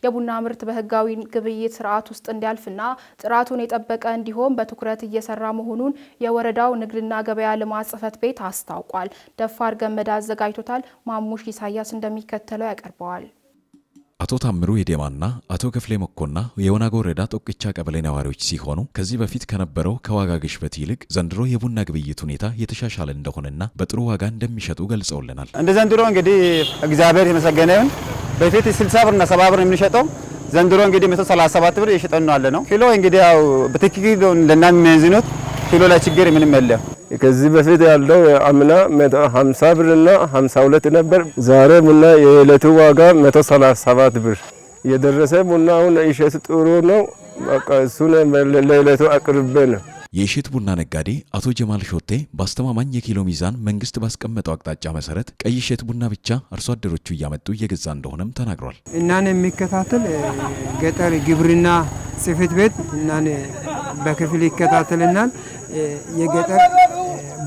Speaker 1: የቡና ምርት በህጋዊ ግብይት ስርዓት ውስጥ እንዲያልፍና ጥራቱን የጠበቀ እንዲሆን በትኩረት እየሰራ መሆኑን የወረዳው ንግድና ገበያ ልማት ጽሕፈት ቤት አስታውቋል። ደፋር ገመዳ አዘጋጅቶታል። ማሙሽ ኢሳያስ እንደሚከተለው ያቀርበዋል።
Speaker 8: አቶ ታምሩ የዴማና አቶ ክፍሌ መኮና የወናጎ ወረዳ ጦቅቻ ቀበሌ ነዋሪዎች ሲሆኑ ከዚህ በፊት ከነበረው ከዋጋ ግሽበት ይልቅ ዘንድሮ የቡና ግብይት ሁኔታ የተሻሻለ እንደሆነና በጥሩ ዋጋ እንደሚሸጡ ገልጸውልናል።
Speaker 16: እንደ ዘንድሮ እንግዲህ እግዚአብሔር የተመሰገነ ይሁን። በፊት 60 ብርና 70 ብር የምንሸጠው ዘንድሮ እንግዲህ 137 ብር እየሸጠን ነው ያለነው። ኪሎ እንግዲህ ያው በትክክል ለእናንተ የሚያዝኑት ኪሎ ላይ ችግር ምንም የለም።
Speaker 17: ከዚህ በፊት ያለው አምና 150 ብርና 52 ነበር። ዛሬ ቡና የዕለቱ ዋጋ 137 ብር የደረሰ ቡና አሁን እሸት ጥሩ ነው። በቃ እሱን ለዕለቱ አቅርቤ ነው።
Speaker 8: የእሸት ቡና ነጋዴ አቶ ጀማል ሾቴ በአስተማማኝ የኪሎ ሚዛን መንግስት ባስቀመጠው አቅጣጫ መሰረት ቀይ እሸት ቡና ብቻ አርሶ አደሮቹ እያመጡ እየገዛ እንደሆነም ተናግሯል።
Speaker 18: እናን የሚከታተል ገጠር ግብርና ጽሕፈት ቤት እናን በክፍል ይከታተልናል። የገጠር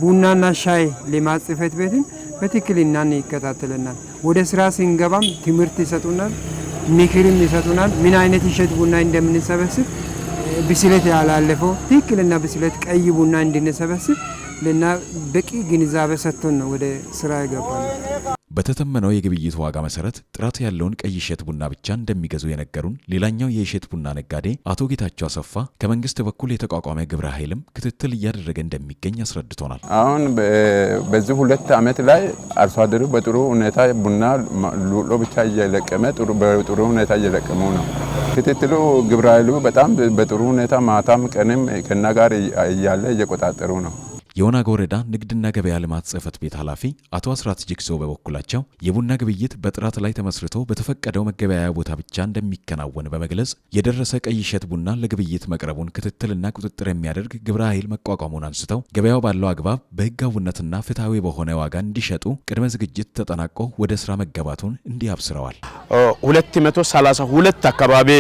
Speaker 18: ቡናና ሻይ ልማት ጽሕፈት ቤትን በትክክል እናን ይከታተልናል። ወደ ስራ ስንገባም ትምህርት ይሰጡናል፣ ምክርም ይሰጡናል። ምን አይነት እሸት ቡና እንደምንሰበስብ ብስለት ያላለፈው ትክክልና ብስለት ቀይ ቡና እንድንሰበስብ ለና በቂ ግንዛቤ ሰጥቶን ነው ወደ ስራ ይገባል።
Speaker 8: በተተመነው የግብይት ዋጋ መሰረት ጥራት ያለውን ቀይ እሸት ቡና ብቻ እንደሚገዙ የነገሩን ሌላኛው የእሸት ቡና ነጋዴ አቶ ጌታቸው አሰፋ ከመንግስት በኩል የተቋቋመ ግብረ ኃይልም ክትትል እያደረገ እንደሚገኝ አስረድቶናል።
Speaker 19: አሁን በዚህ 2 ዓመት ላይ አርሶ አደሩ በጥሩ ሁኔታ ቡና ሉሎ ብቻ እየለቀመ በጥሩ ሁኔታ እየለቀሙ ነው። ክትትሉ ግብረ ኃይሉ በጣም በጥሩ ሁኔታ ማታም ቀንም ከና ጋር እያለ እየቆጣጠሩ ነው።
Speaker 8: የወናጎ ወረዳ ንግድና ገበያ ልማት ጽሕፈት ቤት ኃላፊ አቶ አስራት ጅግሶ በበኩላቸው የቡና ግብይት በጥራት ላይ ተመስርቶ በተፈቀደው መገበያያ ቦታ ብቻ እንደሚከናወን በመግለጽ የደረሰ ቀይ እሸት ቡና ለግብይት መቅረቡን ክትትልና ቁጥጥር የሚያደርግ ግብረ ኃይል መቋቋሙን አንስተው ገበያው ባለው አግባብ በሕጋዊነትና ፍትሐዊ በሆነ ዋጋ እንዲሸጡ ቅድመ ዝግጅት ተጠናቆ ወደ ስራ መገባቱን እንዲህ አብስረዋል።
Speaker 11: 232 አካባቢ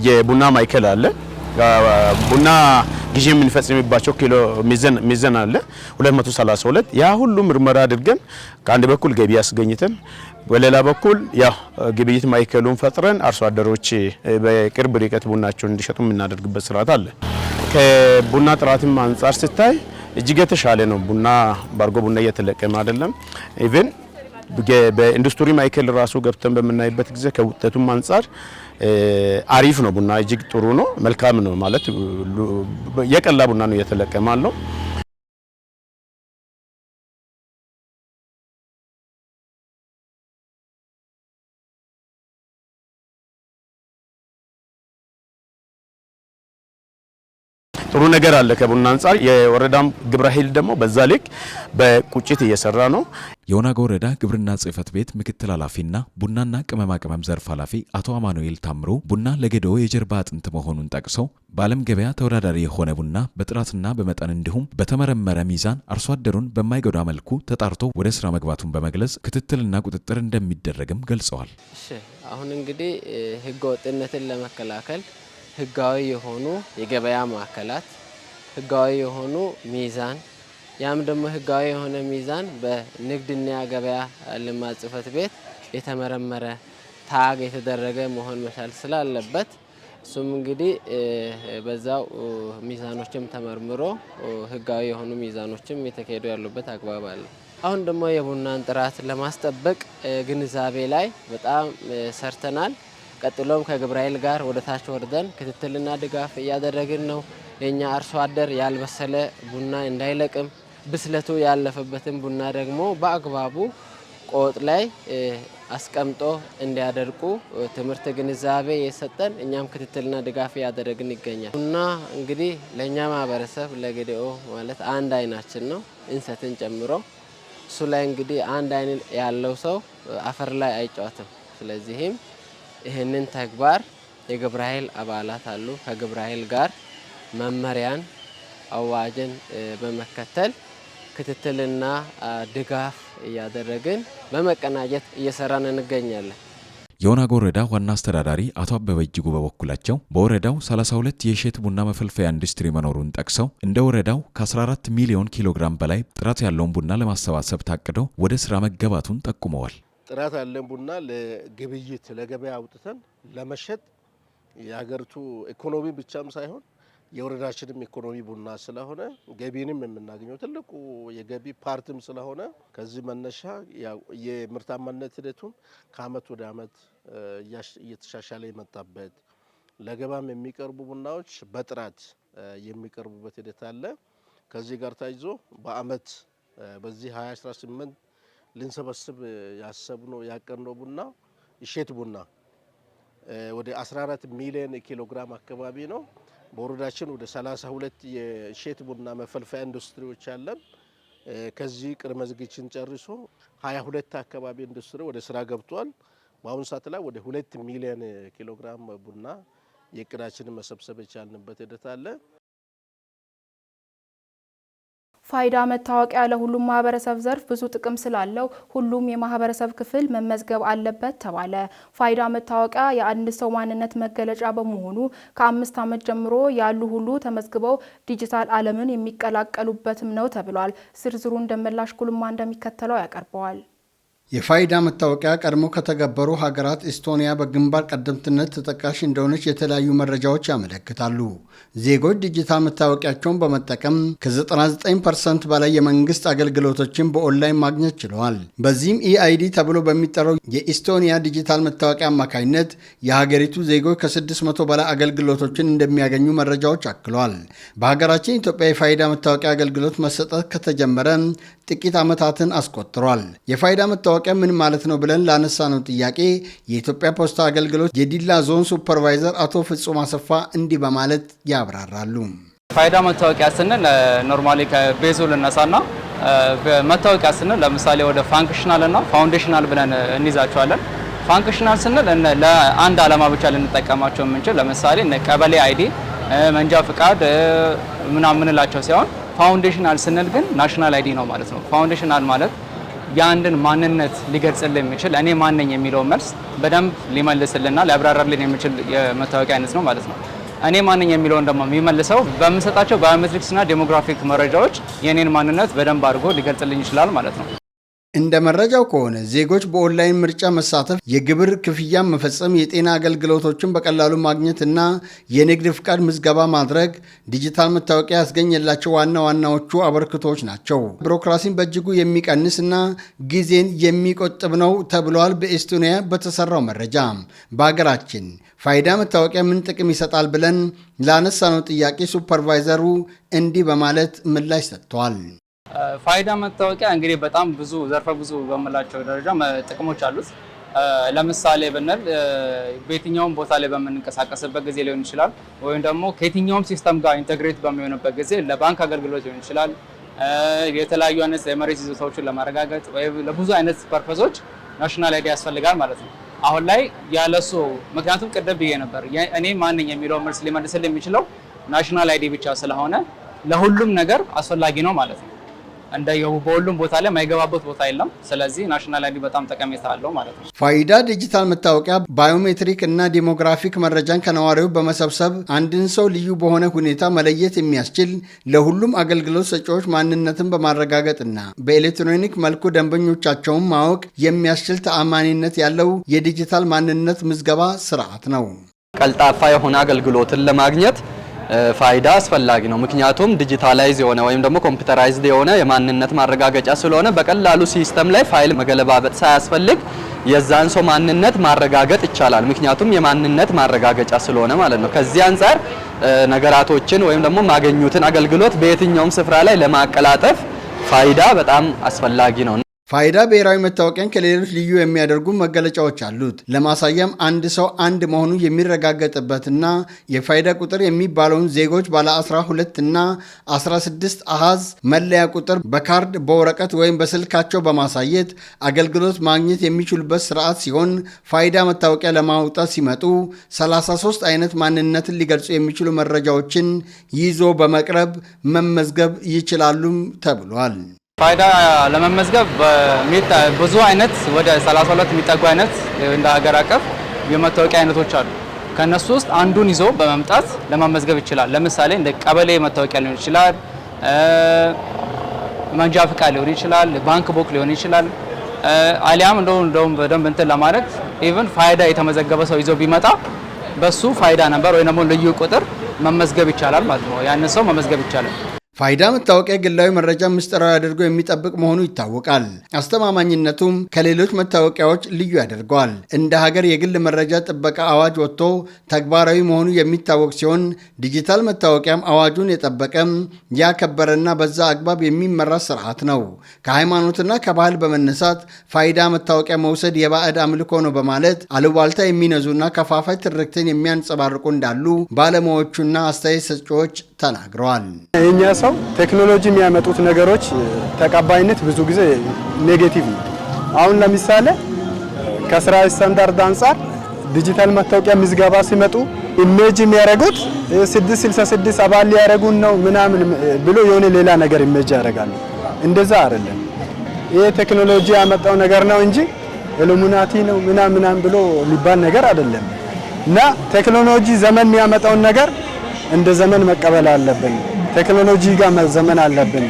Speaker 11: የቡና ማዕከል አለ። ቡና ግዢ የምንፈጽምባቸው ኪሎ ሚዛን አለ 232። ያ ሁሉ ምርመራ አድርገን ከአንድ በኩል ገቢ ያስገኝተን በሌላ በኩል ያ ግብይት ማዕከሉን ፈጥረን አርሶ አደሮች በቅርብ ርቀት ቡናቸውን እንዲሸጡ የምናደርግበት ስርዓት አለ። ከቡና ጥራትም አንጻር ሲታይ እጅግ የተሻለ ነው። ቡና ባርጎ ቡና እየተለቀመ አይደለም። ኢቭን በኢንዱስትሪ ማዕከል ራሱ ገብተን በምናይበት ጊዜ ከውጤቱም አንጻር አሪፍ ነው። ቡና እጅግ ጥሩ ነው፣ መልካም ነው ማለት የቀላ ቡና ነው እየተለቀመ ያለው። ጥሩ ነገር አለ ከቡና አንጻር። የወረዳም ግብረ ኃይል ደግሞ በዛ ልክ በቁጭት እየሰራ ነው።
Speaker 8: የወናጎ ወረዳ ግብርና ጽሕፈት ቤት ምክትል ኃላፊና ቡናና ቅመማ ቅመም ዘርፍ ኃላፊ አቶ አማኑኤል ታምሩ ቡና ለጌዶ የጀርባ አጥንት መሆኑን ጠቅሰው በዓለም ገበያ ተወዳዳሪ የሆነ ቡና በጥራትና በመጠን እንዲሁም በተመረመረ ሚዛን አርሶ አደሩን በማይጎዳ መልኩ ተጣርቶ ወደ ስራ መግባቱን በመግለጽ ክትትልና ቁጥጥር እንደሚደረግም ገልጸዋል።
Speaker 15: አሁን እንግዲህ ህገ ወጥነትን ለመከላከል ህጋዊ የሆኑ የገበያ ማዕከላት፣ ህጋዊ የሆኑ ሚዛን፣ ያም ደግሞ ህጋዊ የሆነ ሚዛን በንግድና ገበያ ልማት ጽሕፈት ቤት የተመረመረ ታግ የተደረገ መሆን መቻል ስላለበት እሱም እንግዲህ በዛው ሚዛኖችም ተመርምሮ ህጋዊ የሆኑ ሚዛኖችም የተካሄዱ ያሉበት አግባብ አለ። አሁን ደግሞ የቡናን ጥራት ለማስጠበቅ ግንዛቤ ላይ በጣም ሰርተናል። ቀጥሎም ከግብረ ኃይል ጋር ወደ ታች ወርደን ክትትልና ድጋፍ እያደረግን ነው። የኛ አርሶ አደር ያልበሰለ ቡና እንዳይለቅም፣ ብስለቱ ያለፈበትን ቡና ደግሞ በአግባቡ ቆጥ ላይ አስቀምጦ እንዲያደርቁ ትምህርት ግንዛቤ የሰጠን እኛም ክትትልና ድጋፍ እያደረግን ይገኛል። ቡና እንግዲህ ለእኛ ማህበረሰብ ለጌዴኦ ማለት አንድ አይናችን ነው፣ እንሰትን ጨምሮ። እሱ ላይ እንግዲህ አንድ አይን ያለው ሰው አፈር ላይ አይጫወትም። ስለዚህም ይህንን ተግባር የግብረ ኃይል አባላት አሉ። ከግብረ ኃይል ጋር መመሪያን አዋጅን በመከተል ክትትልና ድጋፍ እያደረግን በመቀናጀት እየሰራን እንገኛለን።
Speaker 8: የወናጎ ወረዳ ዋና አስተዳዳሪ አቶ አበበ እጅጉ በበኩላቸው በወረዳው 32 የእሸት ቡና መፈልፈያ ኢንዱስትሪ መኖሩን ጠቅሰው እንደ ወረዳው ከ14 ሚሊዮን ኪሎ ግራም በላይ ጥራት ያለውን ቡና ለማሰባሰብ ታቅደው ወደ ስራ መገባቱን ጠቁመዋል።
Speaker 11: ጥራት ያለን ቡና ለግብይት ለገበያ አውጥተን ለመሸጥ የሀገሪቱ ኢኮኖሚ ብቻም ሳይሆን የወረዳችንም ኢኮኖሚ ቡና ስለሆነ ገቢንም የምናገኘው ትልቁ የገቢ ፓርትም ስለሆነ ከዚህ መነሻ የምርታማነት ሂደቱን ከአመት ወደ አመት እየተሻሻለ የመጣበት ለገባም የሚቀርቡ ቡናዎች በጥራት የሚቀርቡበት ሂደት አለ። ከዚህ ጋር ታይዞ በአመት በዚህ 2018 ልንሰበስብ ያሰብነው ያቀድነው ቡና እሸት ቡና ወደ 14 ሚሊዮን ኪሎ ግራም አካባቢ ነው። በወረዳችን ወደ 32 የእሸት ቡና መፈልፈያ ኢንዱስትሪዎች አለን። ከዚህ ቅድመ ዝግጅትን ጨርሶ 22 አካባቢ ኢንዱስትሪ ወደ ስራ ገብቷል። በአሁኑ ሰዓት ላይ ወደ 2 ሚሊዮን ኪሎ ግራም ቡና የእቅዳችንን መሰብሰብ የቻልንበት ሂደት አለ።
Speaker 1: ፋይዳ መታወቂያ ለሁሉም ማህበረሰብ ዘርፍ ብዙ ጥቅም ስላለው ሁሉም የማህበረሰብ ክፍል መመዝገብ አለበት ተባለ። ፋይዳ መታወቂያ የአንድ ሰው ማንነት መገለጫ በመሆኑ ከ5 ዓመት ጀምሮ ያሉ ሁሉ ተመዝግበው ዲጂታል ዓለምን የሚቀላቀሉበትም ነው ተብሏል። ዝርዝሩን ደመላሽ ኩልማ እንደሚከተለው ያቀርበዋል።
Speaker 3: የፋይዳ መታወቂያ ቀድሞ ከተገበሩ ሀገራት ኤስቶኒያ በግንባር ቀደምትነት ተጠቃሽ እንደሆነች የተለያዩ መረጃዎች ያመለክታሉ። ዜጎች ዲጂታል መታወቂያቸውን በመጠቀም ከ99% በላይ የመንግስት አገልግሎቶችን በኦንላይን ማግኘት ችለዋል። በዚህም ኢአይዲ ተብሎ በሚጠራው የኤስቶኒያ ዲጂታል መታወቂያ አማካኝነት የሀገሪቱ ዜጎች ከ600 በላይ አገልግሎቶችን እንደሚያገኙ መረጃዎች አክለዋል። በሀገራችን ኢትዮጵያ የፋይዳ መታወቂያ አገልግሎት መሰጠት ከተጀመረ ጥቂት ዓመታትን አስቆጥሯል። የፋይዳ መታወቂያ ምን ማለት ነው ብለን ላነሳነው ጥያቄ የኢትዮጵያ ፖስታ አገልግሎት የዲላ ዞን ሱፐርቫይዘር አቶ ፍጹም አሰፋ እንዲህ በማለት ያብራራሉ።
Speaker 20: ፋይዳ መታወቂያ ስንል ኖርማሊ ከቤዙ ልነሳና መታወቂያ ስንል ለምሳሌ ወደ ፋንክሽናል እና ፋውንዴሽናል ብለን እንይዛቸዋለን። ፋንክሽናል ስንል ለአንድ ዓላማ ብቻ ልንጠቀማቸው የምንችል ለምሳሌ ቀበሌ አይዲ፣ መንጃ ፍቃድ ምናምን ምንላቸው ሲሆን ፋውንዴሽናል ስንል ግን ናሽናል አይዲ ነው ማለት ነው። ፋውንዴሽናል ማለት የአንድን ማንነት ሊገልጽልን የሚችል እኔ ማን ነኝ የሚለው መልስ በደንብ ሊመልስልና ሊያብራራልን የሚችል የመታወቂያ አይነት ነው ማለት ነው። እኔ ማን ነኝ የሚለውን ደግሞ የሚመልሰው በምሰጣቸው ባዮሜትሪክስና ዴሞግራፊክ መረጃዎች የኔን ማንነት በደንብ አድርጎ ሊገልጽልኝ ይችላል ማለት ነው።
Speaker 3: እንደ መረጃው ከሆነ ዜጎች በኦንላይን ምርጫ መሳተፍ፣ የግብር ክፍያ መፈጸም፣ የጤና አገልግሎቶችን በቀላሉ ማግኘትና የንግድ ፍቃድ ምዝገባ ማድረግ ዲጂታል መታወቂያ ያስገኘላቸው ዋና ዋናዎቹ አበርክቶች ናቸው። ቢሮክራሲን በእጅጉ የሚቀንስና ጊዜን የሚቆጥብ ነው ተብሏል። በኤስቶኒያ በተሰራው መረጃ በሀገራችን ፋይዳ መታወቂያ ምን ጥቅም ይሰጣል ብለን ላነሳነው ጥያቄ ሱፐርቫይዘሩ እንዲህ በማለት ምላሽ ሰጥተዋል።
Speaker 20: ፋይዳ መታወቂያ እንግዲህ በጣም ብዙ ዘርፈ ብዙ በምላቸው ደረጃ ጥቅሞች አሉት። ለምሳሌ ብንል በየትኛውም ቦታ ላይ በምንንቀሳቀስበት ጊዜ ሊሆን ይችላል፣ ወይም ደግሞ ከየትኛውም ሲስተም ጋር ኢንተግሬት በሚሆንበት ጊዜ ለባንክ አገልግሎት ሊሆን ይችላል፣ የተለያዩ አይነት የመሬት ይዞታዎችን ለማረጋገጥ ወይም ለብዙ አይነት ፐርፐዞች ናሽናል አይዲ ያስፈልጋል ማለት ነው። አሁን ላይ ያለሱ ምክንያቱም ቅድም ብዬ ነበር እኔ ማን ነኝ የሚለው መልስ ሊመልስልኝ የሚችለው ናሽናል አይዲ ብቻ ስለሆነ ለሁሉም ነገር አስፈላጊ ነው ማለት ነው። በሁሉም ቦታ ላይ የማይገባበት ቦታ የለም። ስለዚህ ናሽናል አይዲ በጣም ጠቀሜታ አለው ማለት ነው።
Speaker 3: ፋይዳ ዲጂታል መታወቂያ ባዮሜትሪክ እና ዴሞግራፊክ መረጃን ከነዋሪው በመሰብሰብ አንድን ሰው ልዩ በሆነ ሁኔታ መለየት የሚያስችል ለሁሉም አገልግሎት ሰጪዎች ማንነትን በማረጋገጥና በኤሌክትሮኒክ መልኩ ደንበኞቻቸውን ማወቅ የሚያስችል ተአማኒነት ያለው የዲጂታል ማንነት ምዝገባ ስርዓት ነው።
Speaker 21: ቀልጣፋ የሆነ አገልግሎትን ለማግኘት ፋይዳ አስፈላጊ ነው። ምክንያቱም ዲጂታላይዝ የሆነ ወይም ደግሞ ኮምፒውተራይዝድ የሆነ የማንነት ማረጋገጫ ስለሆነ በቀላሉ ሲስተም ላይ ፋይል መገለባበጥ ሳያስፈልግ የዛን ሰው ማንነት ማረጋገጥ ይቻላል። ምክንያቱም የማንነት ማረጋገጫ ስለሆነ ማለት ነው። ከዚህ አንጻር ነገራቶችን ወይም ደግሞ ማገኙትን አገልግሎት በየትኛውም ስፍራ ላይ ለማቀላጠፍ ፋይዳ በጣም አስፈላጊ ነው።
Speaker 3: ፋይዳ ብሔራዊ መታወቂያን ከሌሎች ልዩ የሚያደርጉ መገለጫዎች አሉት። ለማሳያም አንድ ሰው አንድ መሆኑ የሚረጋገጥበትና የፋይዳ ቁጥር የሚባለውን ዜጎች ባለ 12 እና 16 አሃዝ መለያ ቁጥር በካርድ በወረቀት ወይም በስልካቸው በማሳየት አገልግሎት ማግኘት የሚችሉበት ስርዓት ሲሆን ፋይዳ መታወቂያ ለማውጣት ሲመጡ 33 አይነት ማንነትን ሊገልጹ የሚችሉ መረጃዎችን ይዞ በመቅረብ መመዝገብ ይችላሉም ተብሏል።
Speaker 20: ፋይዳ ለመመዝገብ ብዙ አይነት ወደ 32 የሚጠጉ አይነት እንደ ሀገር አቀፍ የመታወቂያ አይነቶች አሉ። ከነሱ ውስጥ አንዱን ይዞ በመምጣት ለመመዝገብ ይችላል። ለምሳሌ እንደ ቀበሌ መታወቂያ ሊሆን ይችላል፣ መንጃ ፍቃድ ሊሆን ይችላል፣ ባንክ ቡክ ሊሆን ይችላል። አሊያም እንደውም በደንብ እንትን ለማድረግ ኢቭን ፋይዳ የተመዘገበ ሰው ይዞ ቢመጣ በሱ ፋይዳ ነበር ወይ ደግሞ ልዩ ቁጥር መመዝገብ ይቻላል ማለት ነው። ያንን ሰው መመዝገብ ይቻላል።
Speaker 3: ፋይዳ መታወቂያ ግላዊ መረጃ ምስጢራዊ አድርጎ የሚጠብቅ መሆኑ ይታወቃል። አስተማማኝነቱም ከሌሎች መታወቂያዎች ልዩ ያደርገዋል። እንደ ሀገር የግል መረጃ ጥበቃ አዋጅ ወጥቶ ተግባራዊ መሆኑ የሚታወቅ ሲሆን ዲጂታል መታወቂያም አዋጁን የጠበቀም ያከበረና በዛ አግባብ የሚመራ ስርዓት ነው። ከሃይማኖትና ከባህል በመነሳት ፋይዳ መታወቂያ መውሰድ የባዕድ አምልኮ ነው በማለት አሉባልታ የሚነዙና ከፋፋይ ትርክትን የሚያንጸባርቁ እንዳሉ ባለሙያዎቹና አስተያየት ሰጪዎች ተናግረዋል።
Speaker 5: የኛ ሰው ቴክኖሎጂ የሚያመጡት ነገሮች ተቀባይነት ብዙ ጊዜ ኔጌቲቭ ነው። አሁን ለምሳሌ ከስራ ስታንዳርድ አንጻር ዲጂታል መታወቂያ ምዝገባ ሲመጡ ኢሜጅ የሚያደርጉት 666 አባል ሊያደርጉን ነው ምናምን ብሎ የሆነ ሌላ ነገር ኢሜጅ ያደርጋሉ። እንደዛ አይደለም። ይሄ ቴክኖሎጂ ያመጣው ነገር ነው እንጂ ኢሉሚናቲ ነው ምናምን ብሎ ሊባል ነገር አይደለም። እና ቴክኖሎጂ ዘመን የሚያመጣውን ነገር እንደ ዘመን መቀበል አለብን። ቴክኖሎጂ ጋር መዘመን አለብን።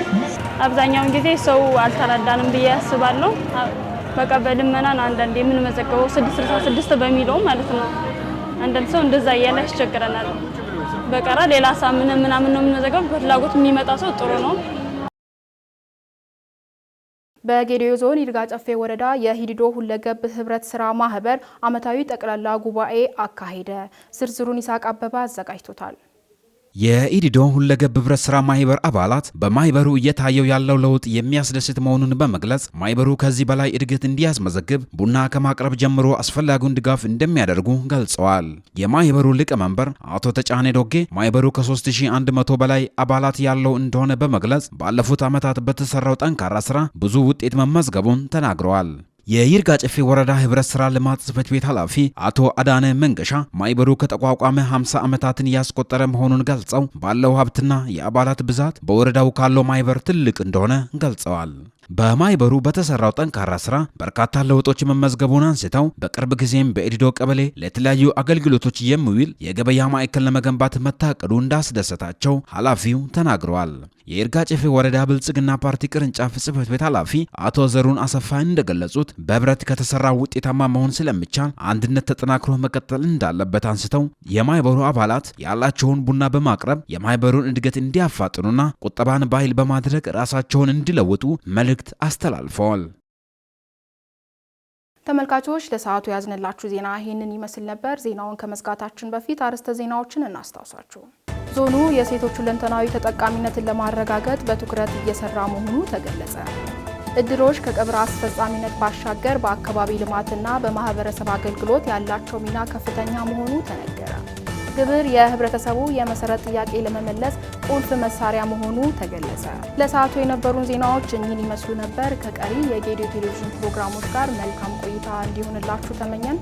Speaker 22: አብዛኛውን ጊዜ ሰው አልተረዳንም ብዬ ያስባለሁ። በቃ በልመናን አንዳንዴ የምንመዘገበው 666 በሚለው ማለት ነው። አንዳንድ ሰው እንደዛ እያለ ያስቸግረናል። በቀራ ሌላ ሳምነ ምናምን ነው የምንመዘገበው። በፍላጎት የሚመጣ ሰው ጥሩ ነው።
Speaker 1: በጌዲዮ ዞን ይርጋ ጨፌ ወረዳ የሂዲዶ ሁለገብ ህብረት ስራ ማህበር ዓመታዊ ጠቅላላ ጉባኤ አካሄደ። ዝርዝሩን ይሳቅ አበባ አዘጋጅቶታል።
Speaker 2: የኢዲዶ ሁለገብ ህብረት ስራ ማህበር አባላት በማህበሩ እየታየው ያለው ለውጥ የሚያስደስት መሆኑን በመግለጽ ማህበሩ ከዚህ በላይ እድገት እንዲያስመዘግብ ቡና ከማቅረብ ጀምሮ አስፈላጊውን ድጋፍ እንደሚያደርጉ ገልጸዋል። የማህበሩ ሊቀመንበር አቶ ተጫኔ ዶጌ ማህበሩ ከ3100 በላይ አባላት ያለው እንደሆነ በመግለጽ ባለፉት ዓመታት በተሰራው ጠንካራ ስራ ብዙ ውጤት መመዝገቡን ተናግረዋል። የይርጋ ጨፌ ወረዳ ህብረት ስራ ልማት ጽሕፈት ቤት ኃላፊ አቶ አዳነ መንገሻ ማህበሩ ከተቋቋመ 50 ዓመታትን ያስቆጠረ መሆኑን ገልጸው ባለው ሀብትና የአባላት ብዛት በወረዳው ካለው ማህበር ትልቅ እንደሆነ ገልጸዋል። በማህበሩ በተሰራው ጠንካራ ስራ በርካታ ለውጦች መመዝገቡን አንስተው በቅርብ ጊዜም በኢዲዶ ቀበሌ ለተለያዩ አገልግሎቶች የሚውል የገበያ ማዕከል ለመገንባት መታቀዱ እንዳስደሰታቸው ኃላፊው ተናግረዋል። የይርጋ ጨፌ ወረዳ ብልጽግና ፓርቲ ቅርንጫፍ ጽሕፈት ቤት ኃላፊ አቶ ዘሩን አሰፋ እንደገለጹት በህብረት ከተሰራ ውጤታማ መሆን ስለሚቻል አንድነት ተጠናክሮ መቀጠል እንዳለበት አንስተው የማህበሩ አባላት ያላቸውን ቡና በማቅረብ የማህበሩን እድገት እንዲያፋጥኑና ቁጠባን ባህል በማድረግ ራሳቸውን እንዲለውጡ መልእክት አስተላልፈዋል።
Speaker 1: ተመልካቾች ለሰዓቱ ያዝንላችሁ ዜና ይህንን ይመስል ነበር። ዜናውን ከመዝጋታችን በፊት አርዕስተ ዜናዎችን እናስታውሳችሁ። ዞኑ የሴቶች ሁለንተናዊ ተጠቃሚነትን ለማረጋገጥ በትኩረት እየሰራ መሆኑ ተገለጸ። እድሮች ከቀብር አስፈጻሚነት ባሻገር በአካባቢ ልማትና በማህበረሰብ አገልግሎት ያላቸው ሚና ከፍተኛ መሆኑ ተነገረ። ግብር የህብረተሰቡ የመሰረት ጥያቄ ለመመለስ ቁልፍ መሳሪያ መሆኑ ተገለጸ። ለሰዓቱ የነበሩን ዜናዎች እኚህን ይመስሉ ነበር። ከቀሪ የጌዲዮ ቴሌቪዥን ፕሮግራሞች ጋር መልካም ቆይታ እንዲሆንላችሁ ተመኘን።